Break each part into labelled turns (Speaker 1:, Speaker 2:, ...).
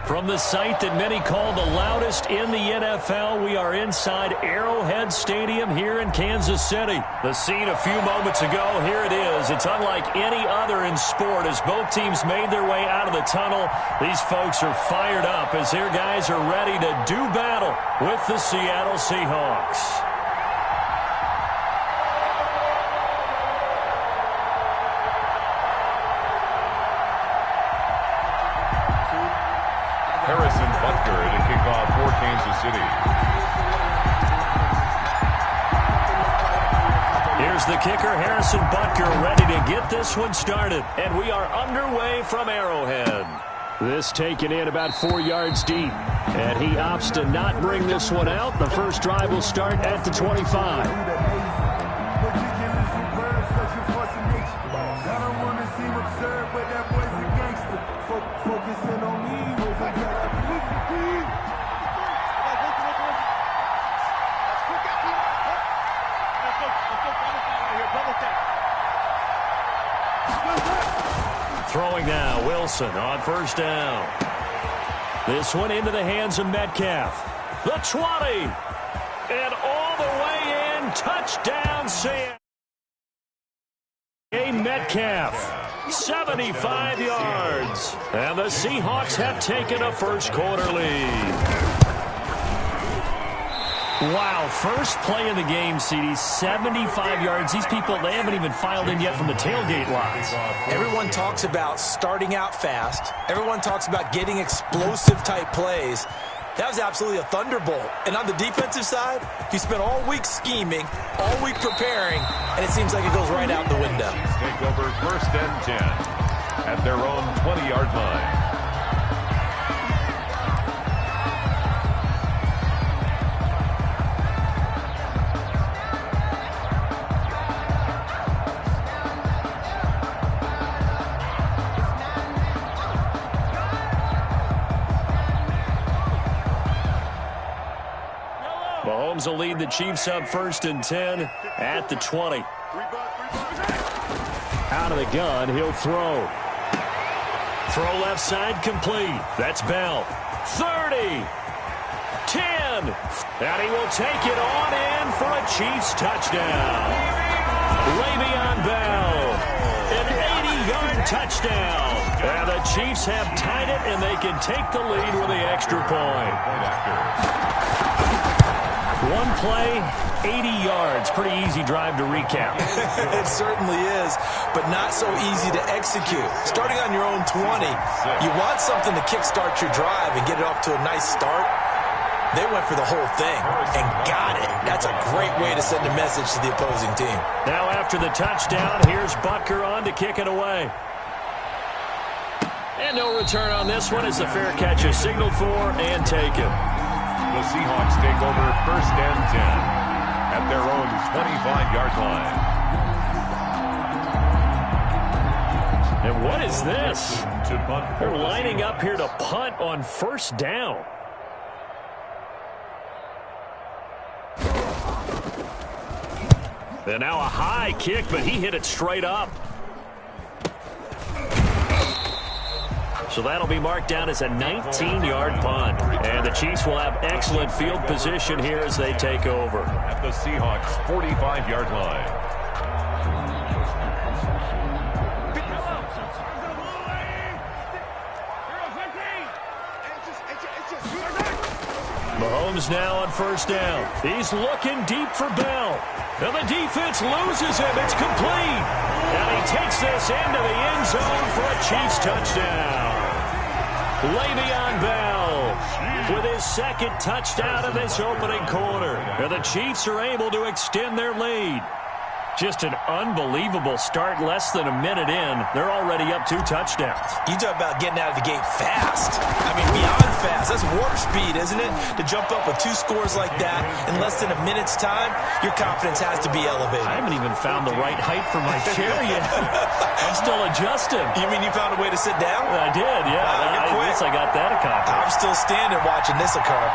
Speaker 1: From the site that many call the loudest in the NFL, we are inside Arrowhead Stadium here in Kansas City. The scene a few moments ago, here it is. It's unlike any other in sport as both teams made their way out of the tunnel. These folks are fired up as their guys are ready to do battle with the Seattle Seahawks.
Speaker 2: Harrison Butker to kick off for Kansas City.
Speaker 1: Here's the kicker, Harrison Butker, ready to get this one started. And we are underway from Arrowhead. This taken in about 4 yards deep. And he opts to not bring this one out. The first drive will start at the 25. Throwing now, Wilson on first down. This one into the hands of Metcalf. The 20. And all the way in. Touchdown, Seattle. Metcalf. 75 yards. And the Seahawks have taken a first quarter lead. Wow, first play of the game, CD, 75 yards. These people, they haven't even filed in yet from the tailgate lots.
Speaker 3: Everyone talks about starting out fast. Everyone talks about getting explosive-type plays. That was absolutely a thunderbolt. And on the defensive side, you spent all week scheming, all week preparing, and it seems like it goes right out the window.
Speaker 2: Take over first and 10 at their own 20-yard line.
Speaker 1: Mahomes will lead the Chiefs up first and 10 at the 20. Out of the gun, he'll throw. Throw left side complete. That's Bell. 30. 10. And he will take it on in for a Chiefs touchdown. Le'Veon Bell. An 80-yard touchdown. And the Chiefs have tied it, and they can take the lead with the extra point. One play, 80 yards. Pretty easy drive to recap.
Speaker 3: It certainly is, but not so easy to execute. Starting on your own 20, you want something to kickstart your drive and get it off to a nice start. They went for the whole thing and got it. That's a great way to send a message to the opposing team.
Speaker 1: Now after the touchdown, here's Butker on to kick it away. And no return on this one as the fair catch is signaled for and taken.
Speaker 2: The Seahawks take over first and 10 at their own 25-yard line.
Speaker 1: And what is this? They're lining up here to punt on first down. And now a high kick, but he hit it straight up. So that'll be marked down as a 19-yard punt. And the Chiefs will have excellent field position here as they take over.
Speaker 2: At the Seahawks' 45-yard line.
Speaker 1: Mahomes now on first down. He's looking deep for Bell. And the defense loses him. It's complete. And he takes this into the end zone for a Chiefs touchdown. Le'Veon Bell with his second touchdown in this opening quarter. And the Chiefs are able to extend their lead. Just an unbelievable start. Less than a minute in, they're already up 2 touchdowns.
Speaker 3: You talk about getting out of the gate fast. I mean, beyond fast. That's warp speed, isn't it? To jump up with 2 scores like that in less than a minute's time, your confidence has to be elevated.
Speaker 1: I haven't even found the right height for my chair yet. I'm still adjusting.
Speaker 3: You mean you found a way to sit down?
Speaker 1: I did, yeah. At least I got that accomplished.
Speaker 3: I'm still standing watching this occur.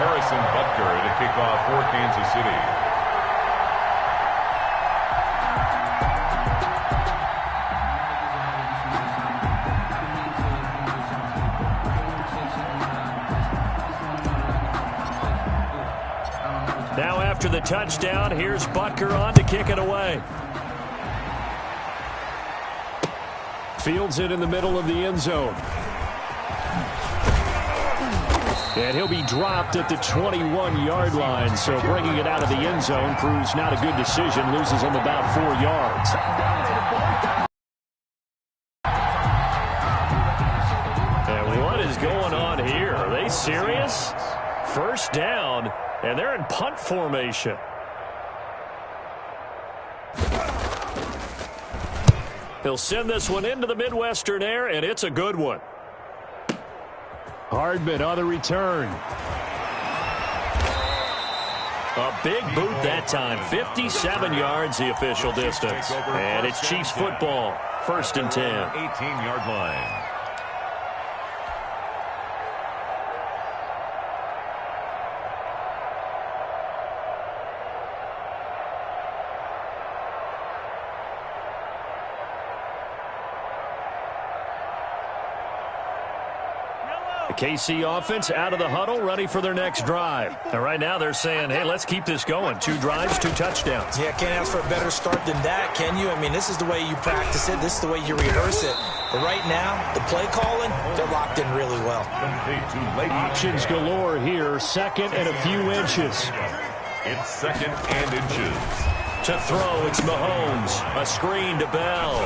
Speaker 2: Harrison Butker to kick off for Kansas City.
Speaker 1: after the touchdown. Here's Butker on to kick it away. Fields it in the middle of the end zone. And he'll be dropped at the 21-yard line. So bringing it out of the end zone proves not a good decision. Loses him about 4 yards. And what is going on here? Are they serious? First down, and they're in punt formation. He'll send this one into the Midwestern air, and it's a good one. Hardman on the return. A big boot that time. 57 yards the official distance. And it's Chiefs football. 1st and 10.
Speaker 2: 18-yard line.
Speaker 1: The KC offense out of the huddle, ready for their next drive. And right now they're saying, hey, let's keep this going. 2 drives, 2 touchdowns.
Speaker 3: Yeah, can't ask for a better start than that, can you? I mean, this is the way you practice it. This is the way you rehearse it. But right now, the play calling, they're locked in really well.
Speaker 1: Options galore here. 2nd and a few inches.
Speaker 2: It's 2nd and inches.
Speaker 1: To throw, it's Mahomes. A screen to Bell.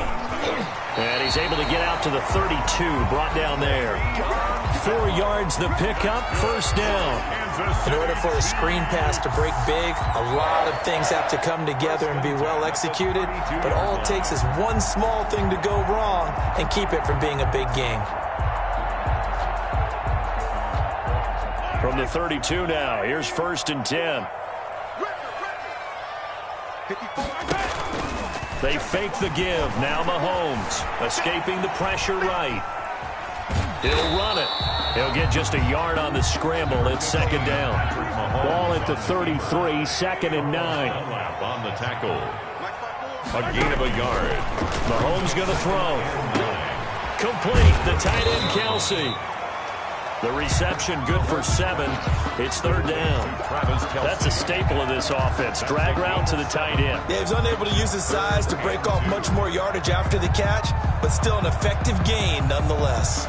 Speaker 1: And he's able to get out to the 32, brought down there. 4 yards the pickup, 1st down.
Speaker 3: In order for a screen pass to break big, a lot of things have to come together and be well executed. But all it takes is one small thing to go wrong and keep it from being a big game.
Speaker 1: From the 32 now, here's 1st and 10. They fake the give. Now Mahomes escaping the pressure right. He'll run it. He'll get just a yard on the scramble. It's 2nd down. Ball at the 33, 2nd and 9.
Speaker 2: On the tackle. A gain of a yard.
Speaker 1: Mahomes going to throw. Complete. The tight end, Kelsey. The reception good for 7. It's 3rd down. That's a staple of this offense. Drag route to the tight end.
Speaker 3: Yeah, he's unable to use his size to break off much more yardage after the catch, but still an effective gain nonetheless.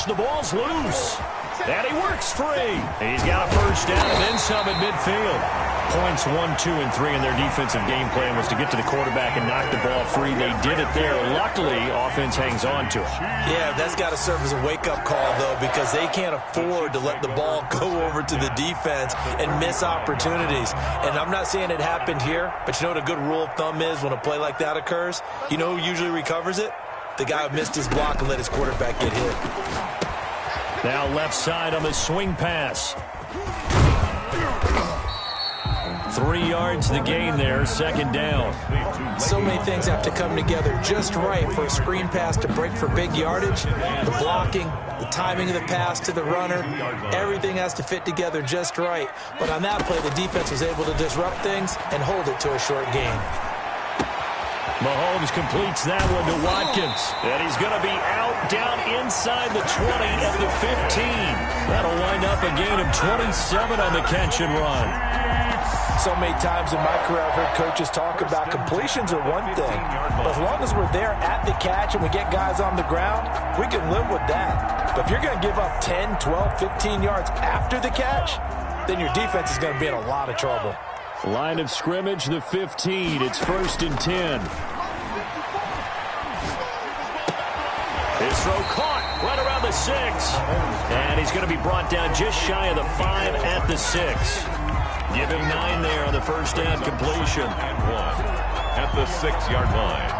Speaker 1: The ball's loose. And he works free. He's got a 1st down and then some at midfield. Points 1, 2, and 3 in their defensive game plan was to get to the quarterback and knock the ball free. They did it there. Luckily, offense hangs on to it.
Speaker 3: Yeah, that's got to serve as a wake-up call, though, because they can't afford to let the ball go over to the defense and miss opportunities. And I'm not saying it happened here, but you know what a good rule of thumb is when a play like that occurs? You know who usually recovers it? The guy who missed his block and let his quarterback get hit.
Speaker 1: Now left side on the swing pass. 3 yards the gain there, 2nd down.
Speaker 3: So many things have to come together just right for a screen pass to break for big yardage. The blocking, the timing of the pass to the runner, everything has to fit together just right. But on that play, the defense was able to disrupt things and hold it to a short gain.
Speaker 1: Mahomes completes that one to Watkins. And he's going to be out down inside the 20 at the 15. That'll wind up a gain of 27 on the catch and run.
Speaker 3: So many times in my career I've heard coaches talk about completions are one thing. But as long as we're there at the catch and we get guys on the ground, we can live with that. But if you're going to give up 10, 12, 15 yards after the catch, then your defense is going to be in a lot of trouble.
Speaker 1: Line of scrimmage, the 15. It's 1st and 10. His throw caught right around the 6. And he's going to be brought down just shy of the 5 at the 6. Give him 9 there on the 1st down completion.
Speaker 2: And 1 at the 6-yard line.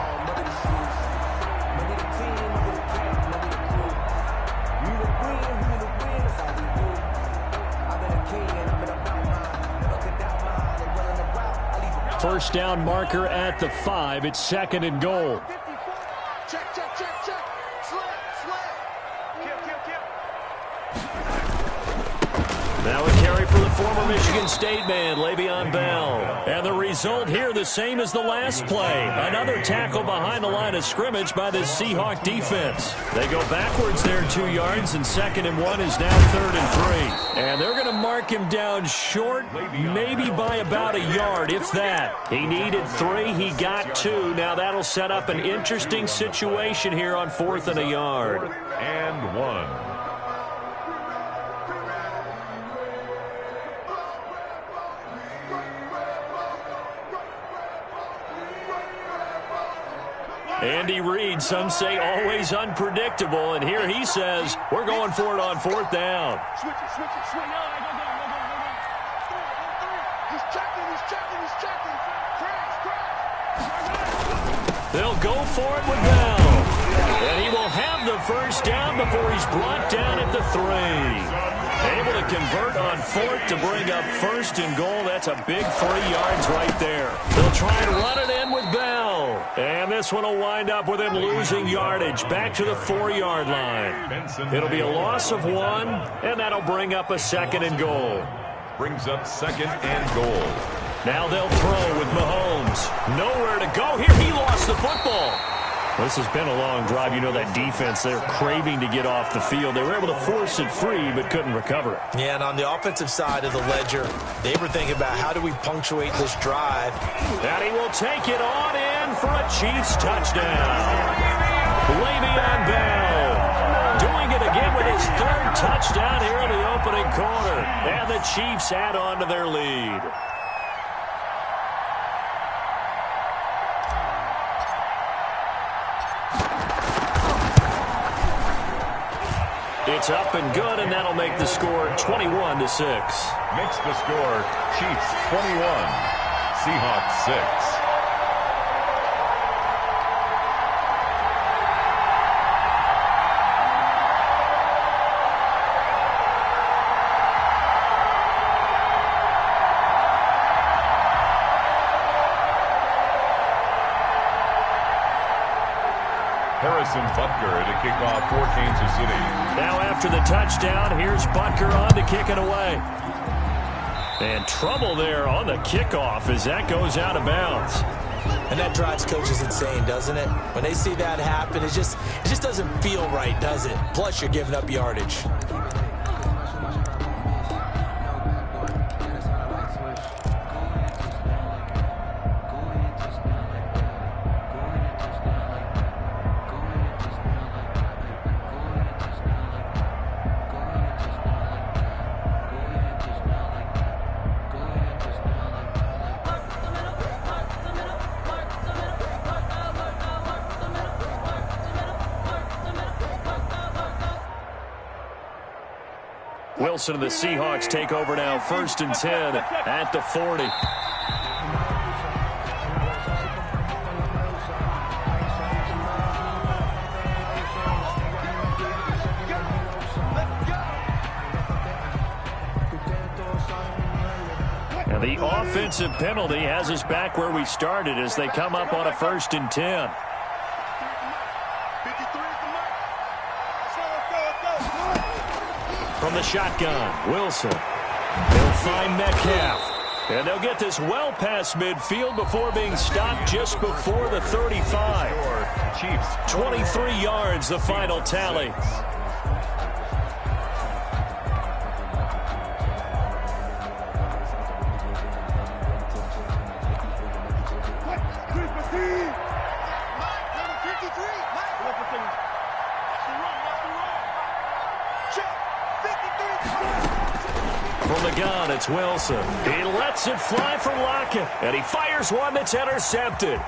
Speaker 1: First down marker at the 5. It's 2nd and goal.
Speaker 4: Check. Slip. Kill.
Speaker 1: for the former Michigan State man, Le'Veon Bell. And the result here, the same as the last play. Another tackle behind the line of scrimmage by the Seahawk defense. They go backwards there 2 yards, and 2nd and 1 is now 3rd and 3. And they're going to mark him down short, maybe by about a yard, if that. He needed 3. He got 2. Now that'll set up an interesting situation here on 4th and a yard.
Speaker 2: 4th and 1.
Speaker 1: Andy Reid, some say always unpredictable, and here he says, we're going for it on 4th down.
Speaker 4: Switch it, switch it, switch it. No, go. He's checking. Crash.
Speaker 1: They'll go for it with Bell. And he will have the 1st down before he's brought down at the 3. Able to convert on 4th to bring up 1st and goal. That's a big 3 yards right there. They'll try and run it in with Bell. And this one will wind up with him losing yardage back to the 4-yard line. It'll be a loss of 1, and that'll bring up a 2nd and goal.
Speaker 2: Brings up 2nd and goal.
Speaker 1: Now they'll throw with Mahomes. Nowhere to go here. He lost the football. Well, this has been a long drive. You know that defense, they're craving to get off the field. They were able to force it free, but couldn't recover it.
Speaker 3: Yeah, and on the offensive side of the ledger, they were thinking about how do we punctuate this drive.
Speaker 1: And he will take it on in for a Chiefs touchdown. Le'Veon Bell doing it again with his 3rd touchdown here in the opening quarter. And the Chiefs add on to their lead. It's up and good, and that'll make the score 21-6.
Speaker 2: Makes the score Chiefs 21, Seahawks 6. Harrison Butker to kick off for Kansas City.
Speaker 1: Now after the touchdown, here's Butker on to kick it away. And trouble there on the kickoff as that goes out of bounds.
Speaker 3: And that drives coaches insane, doesn't it? When they see that happen, it just doesn't feel right, does it? Plus, you're giving up yardage.
Speaker 1: Wilson and the Seahawks take over now, 1st and 10 at the 40. And the offensive penalty has us back where we started as they come up on a 1st and 10. From the shotgun, Wilson. They'll find Metcalf. And they'll get this well past midfield before being stopped just before the 35.
Speaker 2: Chiefs
Speaker 1: 23 yards, the final tally. From the gun, it's Wilson. He lets it fly for Lockett, and he fires one that's intercepted.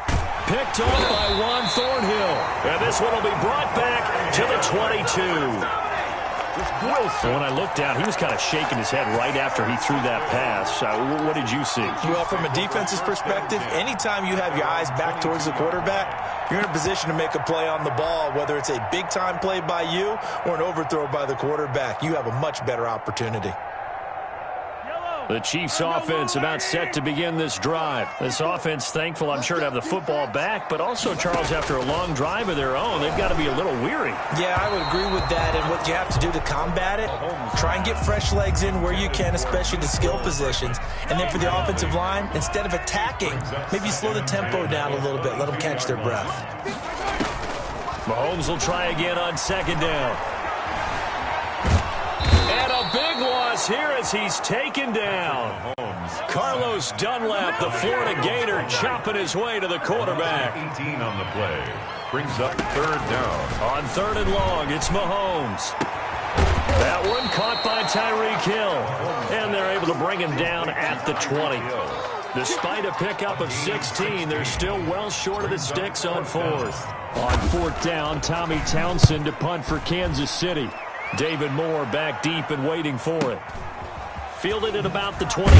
Speaker 1: Picked off by Juan Thornhill. And this one will be brought back to the 22. Wilson. When I looked down, he was kind of shaking his head right after he threw that pass. What did you see?
Speaker 3: Well, from a defense's perspective, anytime you have your eyes back towards the quarterback, you're in a position to make a play on the ball, whether it's a big-time play by you or an overthrow by the quarterback. You have a much better opportunity.
Speaker 1: The Chiefs offense about set to begin this drive. This offense thankful, I'm sure, to have the football back, but also, Charles, after a long drive of their own, they've got to be a little weary.
Speaker 3: Yeah, I would agree with that, and what you have to do to combat it, try and get fresh legs in where you can, especially the skill positions. And then for the offensive line, instead of attacking, maybe slow the tempo down a little bit, let them catch their breath.
Speaker 1: Mahomes will try again on second down. And a big loss here as he's taken down. Carlos Dunlap, the Florida Gator, chopping his way to the quarterback.
Speaker 2: 18 on the play. Brings up third down.
Speaker 1: On third and long, it's Mahomes. That one caught by Tyreek Hill. And they're able to bring him down at the 20. Despite a pickup of 16, they're still well short of the sticks on fourth. On fourth down, Tommy Townsend to punt for Kansas City. David Moore back deep and waiting for it. Fielded at about the 28.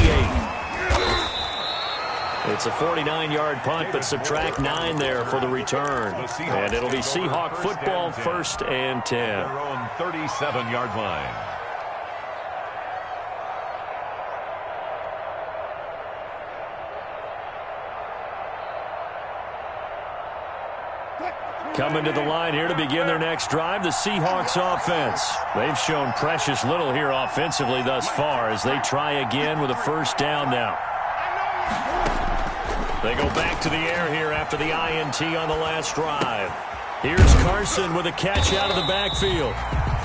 Speaker 1: It's a 49-yard punt, but subtract 9 there for the return. And it'll be Seahawk football, first and 10.
Speaker 2: Their own 37-yard line.
Speaker 1: Coming to the line here to begin their next drive, the Seahawks offense. They've shown precious little here offensively thus far as they try again with a first down now. They go back to the air here after the INT on the last drive. Here's Carson with a catch out of the backfield.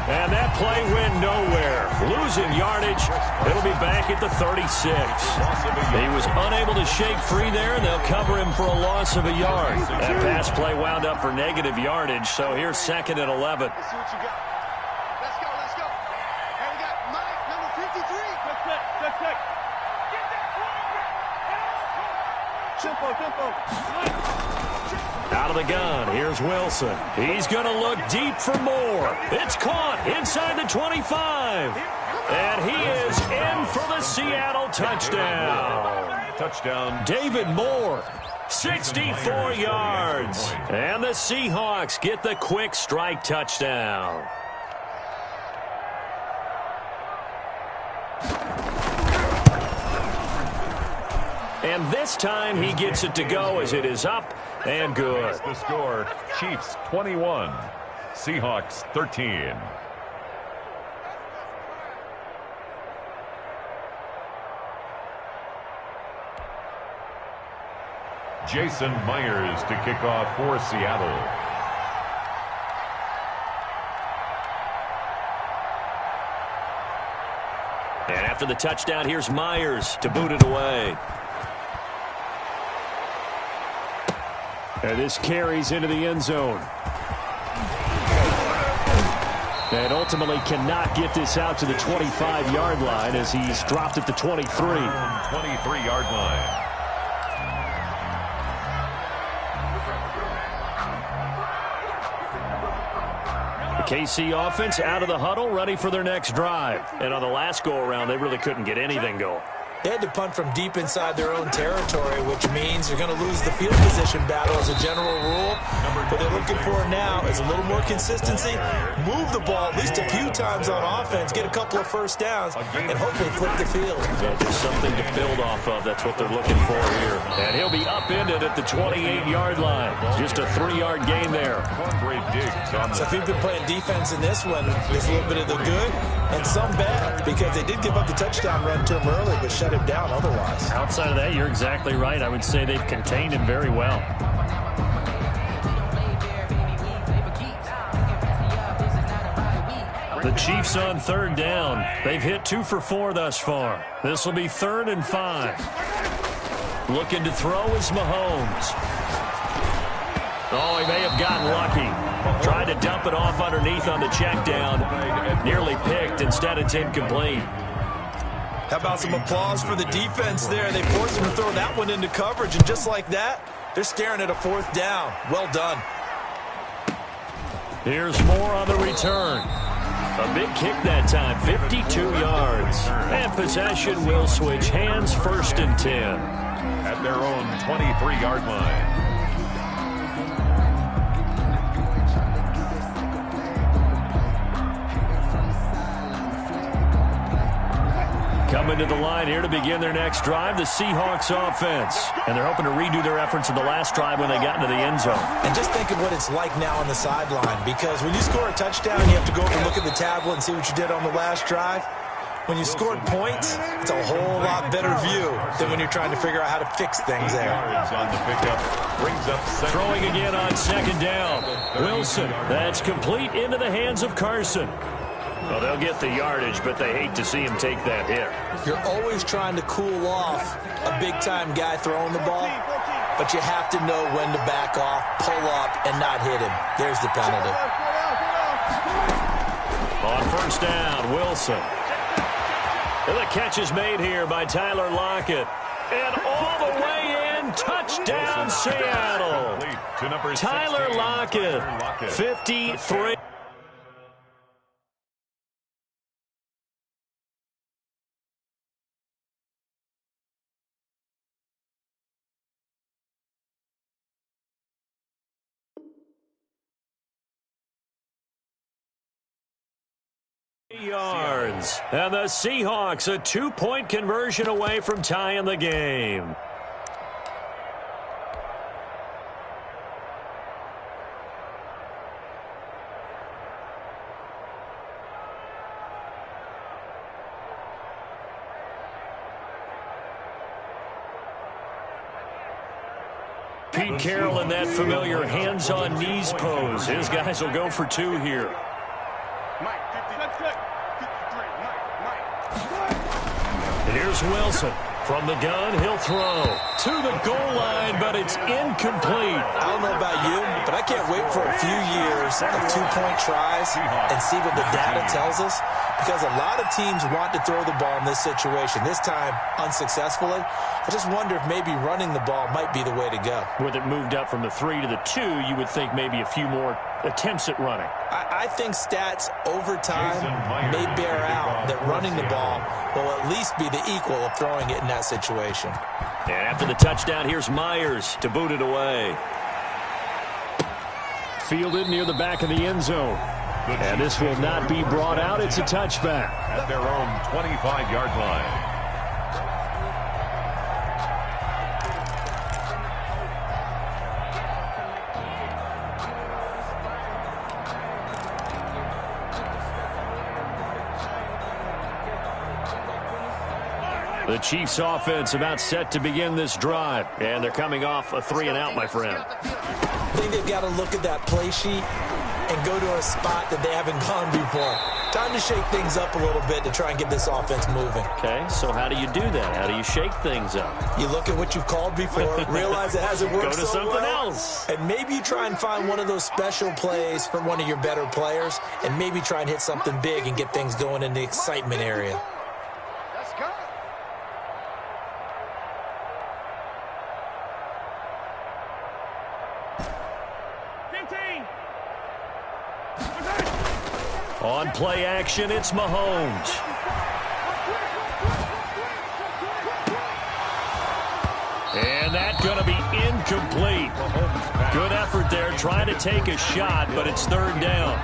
Speaker 1: And that play went nowhere. Losing yardage. It'll be back at the 36. He was unable to shake free there, and they'll cover him for a loss of a yard. That pass play wound up for negative yardage, so here's second and 11.
Speaker 4: Let's see what you got. Let's go, let's go. And we got Mike, number 53. Check. Get that quarterback. Tempo.
Speaker 1: Out of the gun, here's Wilson. He's going to look deep for more. It's caught inside the 25. And he is in for the Seattle touchdown.
Speaker 2: Touchdown.
Speaker 1: David Moore, 64 yards. And the Seahawks get the quick strike touchdown. And this time he gets it to go as it is up and good.
Speaker 2: The score, Chiefs 21, Seahawks 13. Jason Myers to kick off for Seattle.
Speaker 1: And after the touchdown, here's Myers to boot it away. And this carries into the end zone. And ultimately cannot get this out to the 25-yard line as he's dropped at the 23.
Speaker 2: 23-yard line.
Speaker 1: The KC offense out of the huddle, ready for their next drive. And on the last go-around, they really couldn't get anything going.
Speaker 3: They had to punt from deep inside their own territory, which means they're going to lose the field position battle as a general rule. What they're looking for now is a little more consistency, move the ball at least a few times on offense, get a couple of first downs, and hopefully flip the field.
Speaker 1: Yeah, just something to build off of. That's what they're looking for here. And he'll be upended at the 28-yard line. Just a 3-yard gain there.
Speaker 3: So if you've been playing defense in this one, there's a little bit of the good and some bad, because they did give up the touchdown run to him early, but shut him down otherwise.
Speaker 1: Outside of that, you're exactly right. I would say they've contained him very well. The Chiefs on third down. They've hit 2 for 4 thus far. This will be 3rd and 5. Looking to throw is Mahomes. Oh, he may have gotten lucky. Tried to dump it off underneath on the check down. Nearly picked. Instead, it's incomplete.
Speaker 3: How about some applause for the defense there? They forced him to throw that one into coverage, and just like that, they're staring at a 4th down. Well done.
Speaker 1: Here's Moore on the return. A big kick that time, 52 yards. And possession will switch hands, 1st and 10.
Speaker 2: At their own 23-yard line.
Speaker 1: Coming to the line here to begin their next drive, the Seahawks offense. And they're hoping to redo their efforts in the last drive when they got into the end zone.
Speaker 3: And just think of what it's like now on the sideline, because when you score a touchdown, you have to go over and look at the tablet and see what you did on the last drive. When you scored points, it's a whole lot better view than when you're trying to figure out how to fix things there.
Speaker 2: On the pickup, brings up
Speaker 1: throwing again on second down. Wilson, that's complete into the hands of Carson. Well, they'll get the yardage, but they hate to see him take that hit.
Speaker 3: You're always trying to cool off a big-time guy throwing the ball, but you have to know when to back off, pull up, and not hit him. There's the penalty.
Speaker 1: On first down, Wilson. And the catch is made here by Tyler Lockett. And all the way in, touchdown Seattle. Tyler Lockett, 53. Yards. And the Seahawks a 2-point conversion away from tying the game. Pete Carroll in that familiar hands-on knees pose. His guys will go for 2 here. Here's Wilson. From the gun, he'll throw to the goal line, but it's incomplete.
Speaker 3: I don't know about you, but I can't wait for a few years of 2-point tries and see what the data tells us, because a lot of teams want to throw the ball in this situation, this time unsuccessfully. I just wonder if maybe running the ball might be the way to go.
Speaker 1: With it moved up from the 3 to the 2, you would think maybe a few more attempts at running.
Speaker 3: I think stats over time may bear out that running the ball will at least be the equal of throwing it in that situation.
Speaker 1: And after the touchdown, here's Myers to boot it away. Fielded near the back of the end zone. And this will not be brought out. It's a touchback.
Speaker 2: At their own 25-yard line.
Speaker 1: The Chiefs offense about set to begin this drive. And they're coming off a 3-and-out, my friend.
Speaker 3: I think they've got to look at that play sheet and go to a spot that they haven't gone before. Time to shake things up a little bit to try and get this offense moving.
Speaker 1: Okay, so how do you do that? How do you shake things up?
Speaker 3: You look at what you've called before, realize it hasn't worked
Speaker 1: so well. Go to something else.
Speaker 3: And maybe you try and find one of those special plays from one of your better players, and maybe try and hit something big and get things going in the excitement area.
Speaker 4: Let's go.
Speaker 1: On play action, it's Mahomes. And that's going to be incomplete. Good effort there, trying to take a shot, but it's 3rd down.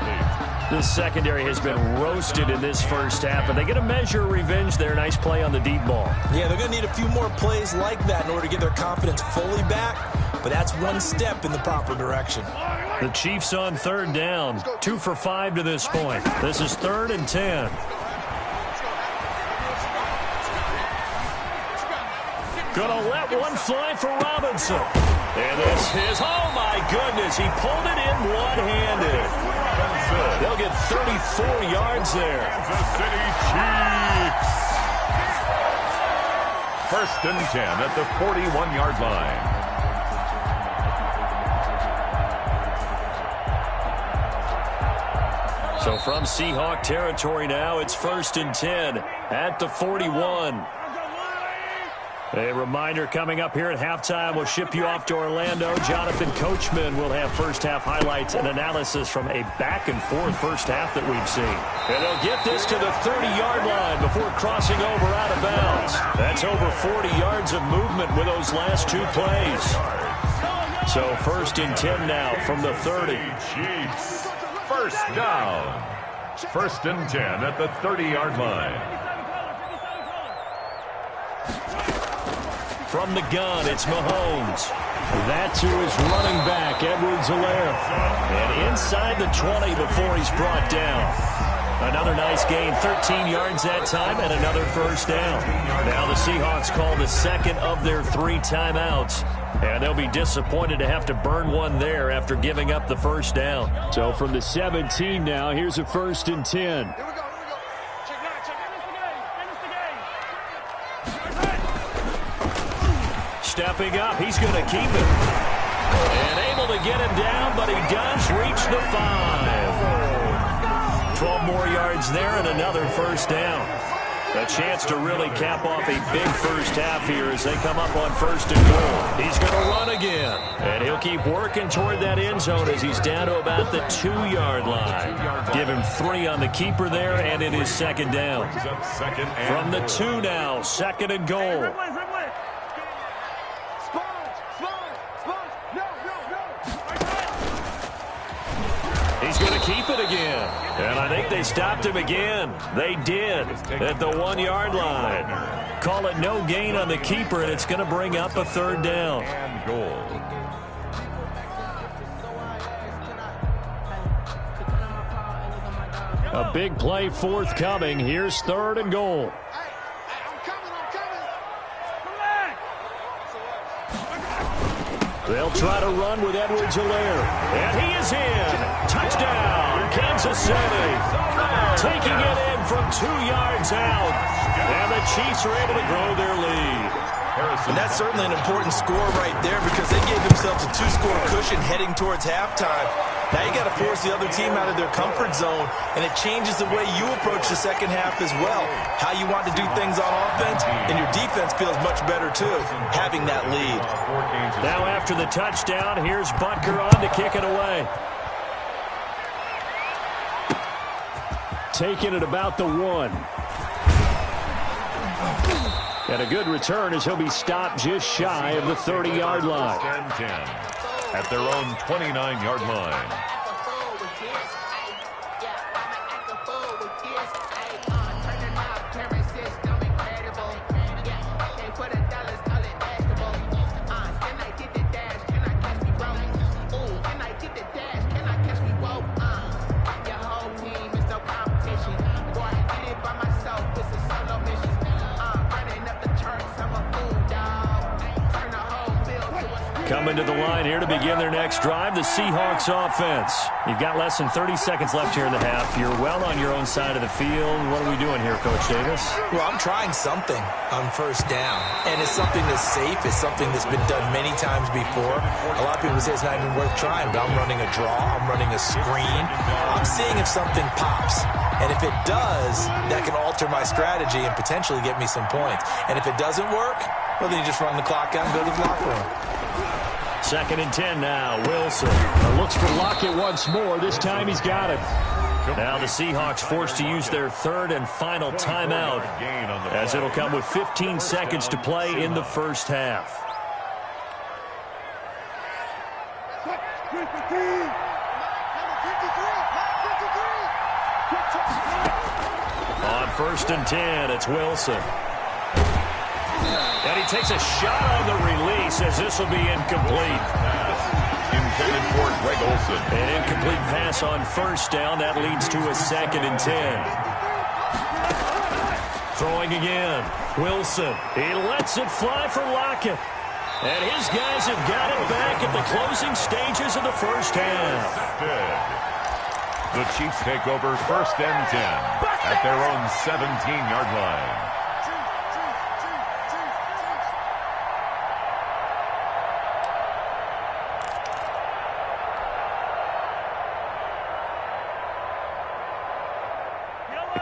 Speaker 1: This secondary has been roasted in this first half, but they get a measure of revenge there. Nice play on the deep ball.
Speaker 3: Yeah, they're going to need a few more plays like that in order to get their confidence fully back, but that's one step in the proper direction.
Speaker 1: The Chiefs on 3rd down, 2 for 5 to this point. This is 3rd and 10. Gonna let one fly for Robinson. And this is, oh my goodness, he pulled it in one-handed. They'll get 34 yards there.
Speaker 2: Kansas City Chiefs. 1st and 10 at the 41-yard line.
Speaker 1: So from Seahawk territory now, it's 1st and 10 at the 41. A reminder coming up here at halftime, we'll ship you off to Orlando. Jonathan Coachman will have first-half highlights and analysis from a back-and-forth first half that we've seen. And they'll get this to the 30-yard line before crossing over out of bounds. That's over 40 yards of movement with those last 2 plays. So 1st and 10 now from the 30.
Speaker 2: Chiefs. 1st down. 1st and 10 at the 30-yard line.
Speaker 1: From the gun, it's Mahomes. That's who is running back, Edwards-Helaire. And inside the 20 before he's brought down. Another nice gain, 13 yards that time, and another first down. Now the Seahawks call the second of their 3 timeouts. And they'll be disappointed to have to burn one there after giving up the first down. So from the 17 now, here's a 1st and 10.
Speaker 4: Here we go. Check it out.
Speaker 1: Stepping up, he's going to keep it. And able to get him down, but he does reach the 5. 12 more yards there and another first down. A chance to really cap off a big first half here as they come up on 1st and goal. He's going to run again. And he'll keep working toward that end zone as he's down to about the 2-yard line. Give him 3 on the keeper there, and it is 2nd down. From the 2 now, 2nd and goal. He's going to keep it again. And I think they stopped him again. They did at the 1-yard line. Call it no gain on the keeper, and it's going to bring up a 3rd down.
Speaker 2: And goal.
Speaker 1: A big play forthcoming. Here's 3rd and goal. They'll try to run with Edwards-Helaire. And he is in. Touchdown, Kansas City. Taking it in from 2 yards out. And the Chiefs are able to grow their lead.
Speaker 3: And that's certainly an important score right there because they gave themselves a 2-score cushion heading towards halftime. Now you got to force the other team out of their comfort zone, and it changes the way you approach the second half as well. How you want to do things on offense, and your defense feels much better too, having that lead.
Speaker 1: Now after the touchdown, here's Butker on to kick it away. Taking it about the 1. And a good return as he'll be stopped just shy of the 30-yard line.
Speaker 2: 10 at their own 29-yard line.
Speaker 1: Coming to the line here to begin their next drive, the Seahawks offense. You've got less than 30 seconds left here in the half. You're well on your own side of the field. What are we doing here, Coach Davis?
Speaker 3: Well, I'm trying something on 1st down, and it's something that's safe. It's something that's been done many times before. A lot of people say it's not even worth trying, but I'm running a draw. I'm running a screen. I'm seeing if something pops. And if it does, that can alter my strategy and potentially get me some points. And if it doesn't work, well, then you just run the clock out and go to the locker room.
Speaker 1: 2nd and 10 now. Wilson looks for Lockett once more. This time he's got it. Now the Seahawks forced to use their 3rd and final timeout as it'll come with 15 seconds to play in the first half. On 1st and 10, it's Wilson. And he takes a shot on the release as this will be incomplete.
Speaker 2: Intended for Greg Olsen.
Speaker 1: An incomplete pass on 1st down. That leads to a 2nd and 10. Throwing again. Wilson. He lets it fly for Lockett. And his guys have got it back at the closing stages of the first half.
Speaker 2: The Chiefs take over 1st and 10 at their own 17-yard line.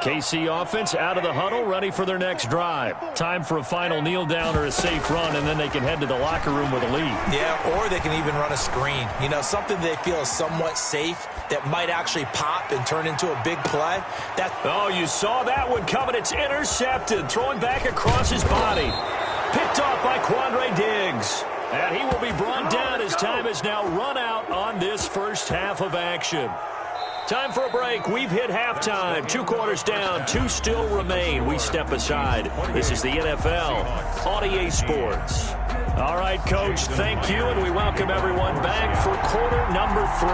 Speaker 1: KC offense out of the huddle, ready for their next drive. Time for a final kneel down or a safe run, and then they can head to the locker room with a lead.
Speaker 3: Yeah, or they can even run a screen. You know, something they feel is somewhat safe that might actually pop and turn into a big play.
Speaker 1: Oh, you saw that one coming. It's intercepted, throwing back across his body. Picked off by Quandre Diggs. And he will be brought down as time has now run out on this first half of action. Time for a break. We've hit halftime. 2 quarters down. 2 still remain. We step aside. This is the NFL on EA Sports. All right, Coach, thank you, and we welcome everyone back for quarter number 3.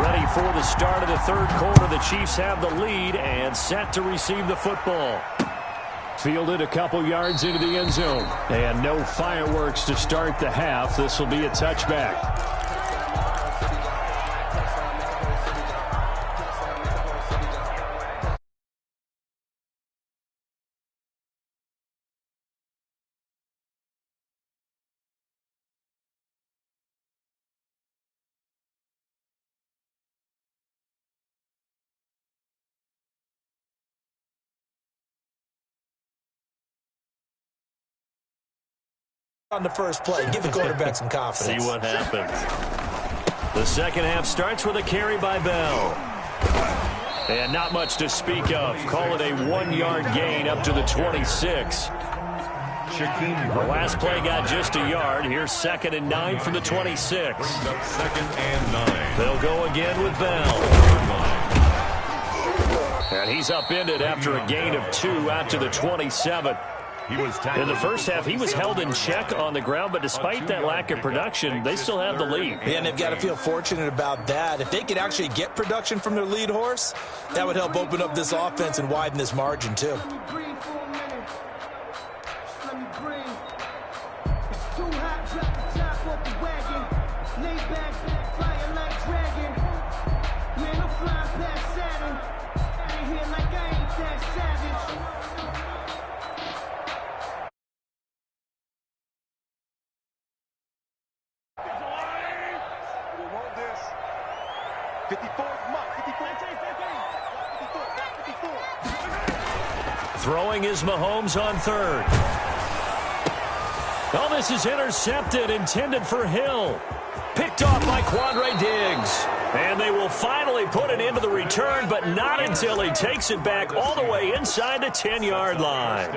Speaker 1: Ready for the start of the third quarter. The Chiefs have the lead and set to receive the football. Fielded a couple yards into the end zone. And no fireworks to start the half. This will be a touchback.
Speaker 3: On the first play, give the quarterback some confidence.
Speaker 1: See what happens. The second half starts with a carry by Bell. And not much to speak of. Call it a 1-yard gain up to the 26. The last play got just a yard. Here's 2nd and 9 from the 26.
Speaker 2: 2nd and 9.
Speaker 1: They'll go again with Bell. And he's upended after a gain of 2 out to the 27. In the first half, he was held in check on the ground, but despite that lack of production, they still have the lead.
Speaker 3: Yeah, and they've got to feel fortunate about that. If they could actually get production from their lead horse, that would help open up this offense and widen this margin, too.
Speaker 1: Throwing is Mahomes on third. Oh, this is intercepted, intended for Hill. Picked off by Quandre Diggs. And they will finally put it into the return, but not until he takes it back all the way inside the 10-yard line.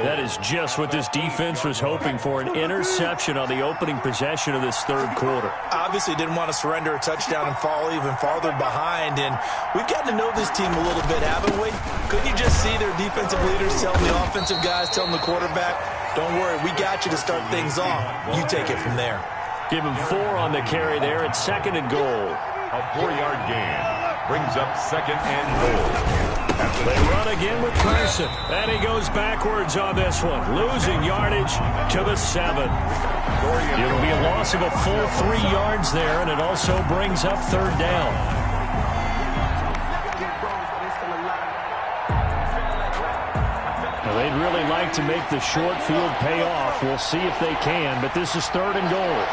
Speaker 1: That is just what this defense was hoping for, an interception on the opening possession of this third quarter.
Speaker 3: Obviously didn't want to surrender a touchdown and fall even farther behind, and we've gotten to know this team a little bit, haven't we? Couldn't you just see their defensive leaders telling the offensive guys, telling the quarterback, don't worry, we got you to start things off. You take it from there.
Speaker 1: Give him 4 on the carry there at 2nd and goal.
Speaker 2: A 4-yard gain brings up 2nd and goal.
Speaker 1: They run again with Carson. And he goes backwards on this one, losing yardage to the 7. It'll be a loss of a full 3 yards there, and it also brings up 3rd down. Well, they'd really like to make the short field pay off. We'll see if they can, but this is 3rd and goal.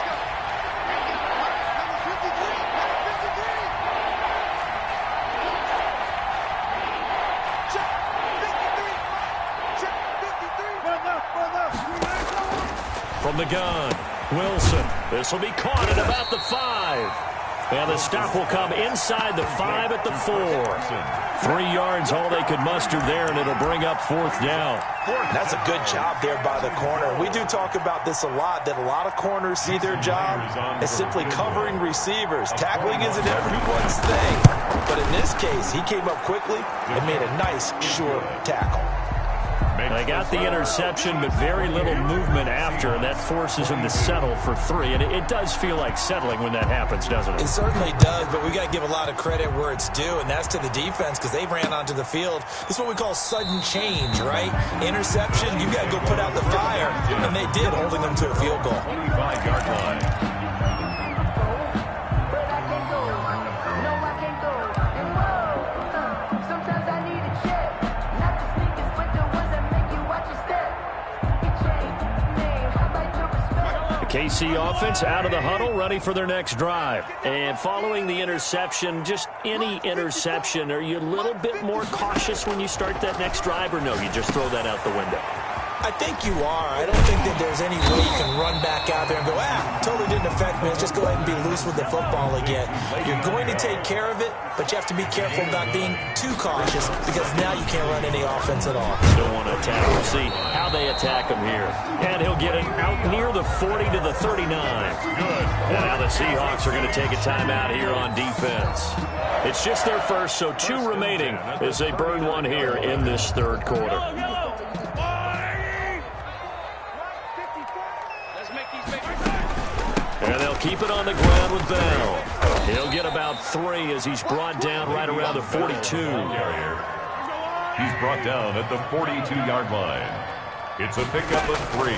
Speaker 1: From the gun, Wilson. This will be caught at about the 5. And the stop will come inside the 5 at the 4. 3 yards, all they could muster there, and it'll bring up 4th down.
Speaker 3: That's a good job there by the corner. We do talk about this a lot, that a lot of corners see their job as simply covering receivers. Tackling isn't everyone's thing. But in this case, he came up quickly and made a nice, sure tackle.
Speaker 1: They got the interception, but very little movement after, and that forces him to settle for 3. And it does feel like settling when that happens, doesn't it?
Speaker 3: It certainly does, but we got to give a lot of credit where it's due, and that's to the defense because they ran onto the field. This is what we call sudden change, right? Interception, you got to go put out the fire, and they did, holding them to a field goal.
Speaker 2: 25-yard line.
Speaker 1: KC offense out of the huddle, ready for their next drive. And following the interception, just any interception, are you a little bit more cautious when you start that next drive, or no, you just throw that out the window?
Speaker 3: I think you are. I don't think that there's any way you can run back out there and go, totally didn't affect me. Let's just go ahead and be loose with the football again. You're going to take care of it, but you have to be careful about being too cautious because now you can't run any offense at all.
Speaker 1: Don't want to attack. We'll see how they attack him here. And he'll get it out near the 40 to the 39. Good. And now the Seahawks are going to take a timeout here on defense. It's just their first, so 2 remaining as they burn one here in this third quarter. And they'll keep it on the ground with Bell. He'll get about 3 as he's brought down right around the 42.
Speaker 2: He's brought down at the 42-yard line. It's a pickup of 3.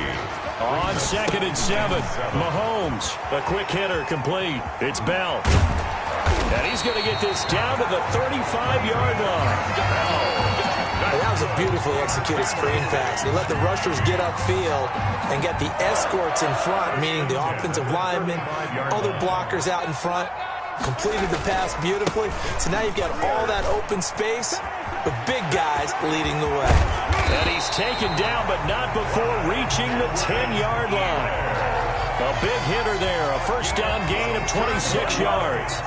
Speaker 1: On 2nd and 7, Mahomes, a quick hitter, complete. It's Bell. And he's going to get this down to the 35-yard line.
Speaker 3: That was a beautifully executed screen pass. He let the rushers get upfield and get the escorts in front, meaning the offensive linemen, other blockers out in front, completed the pass beautifully. So now you've got all that open space with big guys leading the way.
Speaker 1: And he's taken down, but not before reaching the 10-yard line. A big hitter there, a first down gain of 26 yards.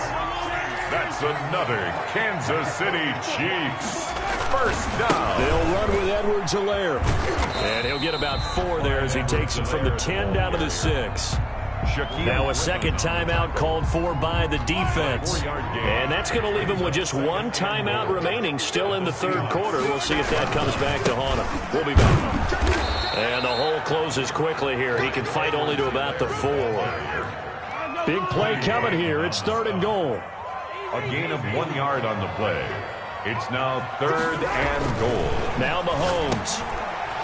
Speaker 2: That's another Kansas City Chiefs first down.
Speaker 1: They'll run with Edwards-Helaire. And he'll get about 4 there as he takes it from the 10 down to the 6. Now a second timeout called for by the defense. And that's going to leave him with just 1 timeout remaining still in the third quarter. We'll see if that comes back to haunt him. We'll be back. And the hole closes quickly here. He can fight only to about the 4. Big play coming here. It's 3rd and goal.
Speaker 2: A gain of 1 yard on the play. It's now 3rd and goal.
Speaker 1: Now Mahomes.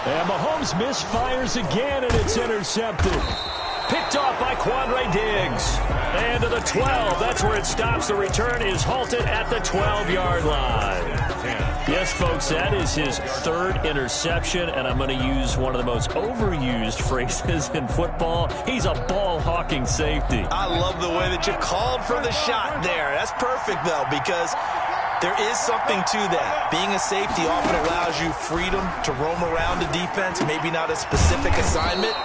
Speaker 1: And Mahomes misfires again, and it's intercepted. Picked off by Quandre Diggs. And to the 12. That's where it stops. The return is halted at the 12-yard line. Yes, folks, that is his 3rd interception, and I'm going to use one of the most overused phrases in football. He's a ball-hawking safety.
Speaker 3: I love the way that you called for the shot there. That's perfect, though, because there is something to that. Being a safety often allows you freedom to roam around the defense, maybe not a specific assignment.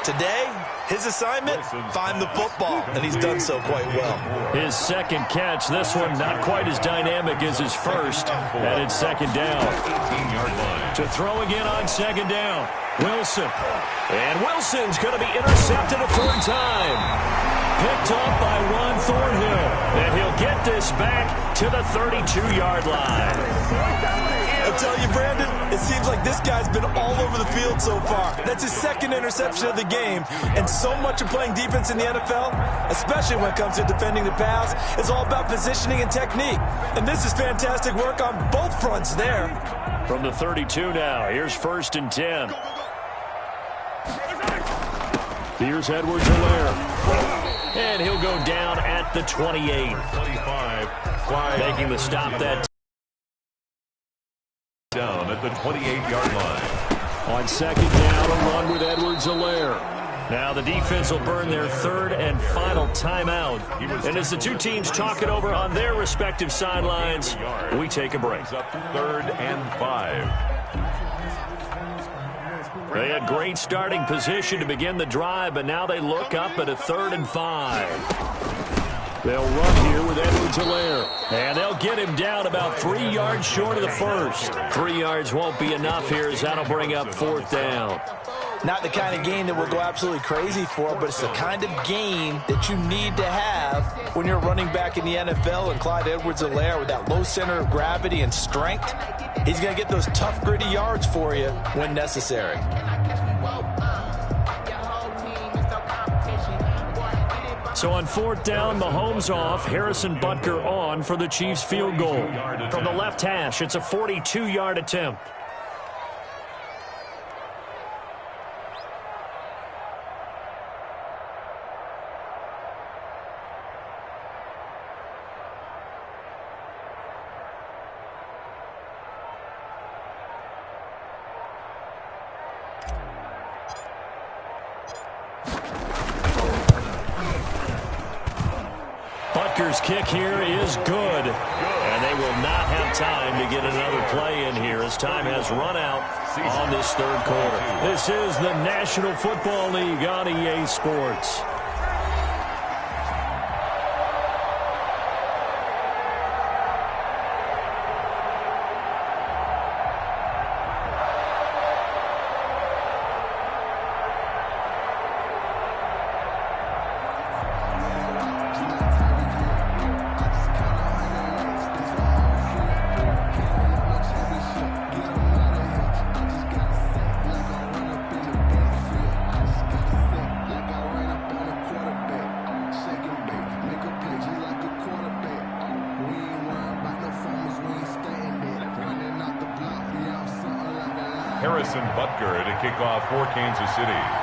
Speaker 3: Today, his assignment, find the football, and he's done so quite well.
Speaker 1: His second catch, this one not quite as dynamic as his first, and it's 2nd down.
Speaker 2: 18-yard line.
Speaker 1: To throw again on 2nd down, Wilson. And Wilson's going to be intercepted a 3rd time. Picked up by Ron Thornhill, and he'll get this back to the 32-yard line.
Speaker 3: I'll tell you, Brandon, it seems like this guy's been all over the field so far. That's his 2nd interception of the game. And so much of playing defense in the NFL, especially when it comes to defending the pass, is all about positioning and technique. And this is fantastic work on both fronts there.
Speaker 1: From the 32 now, here's 1st and 10. Here's Edwards-Helaire. And he'll go down at the 28.
Speaker 2: 25.
Speaker 1: Making the stop that
Speaker 2: Down at the 28-yard line.
Speaker 1: On 2nd down, a run with Edwards-Helaire. Now the defense will burn their 3rd and final timeout. And as the two teams talk it over on their respective sidelines, we take a break.
Speaker 2: Up 3rd and 5.
Speaker 1: They had great starting position to begin the drive, but now they look up at a 3rd and 5. They'll run here with Edwards-Helaire. And they'll get him down about 3 yards short of the first. 3 yards won't be enough here as that'll bring up 4th down.
Speaker 3: Not the kind of gain that we'll go absolutely crazy for, but it's the kind of gain that you need to have when you're running back in the NFL. And Clyde Edwards-Helaire, with that low center of gravity and strength, he's going to get those tough, gritty yards for you when necessary.
Speaker 1: So on 4th down, Mahomes off, Harrison Butker on for the Chiefs field goal. From the left hash, it's a 42-yard attempt. Butker's kick here is good. And they will not have time to get another play in here as time has run out on this 3rd quarter. This is the National Football League on EA Sports.
Speaker 2: Harrison Butker to kick off for Kansas City.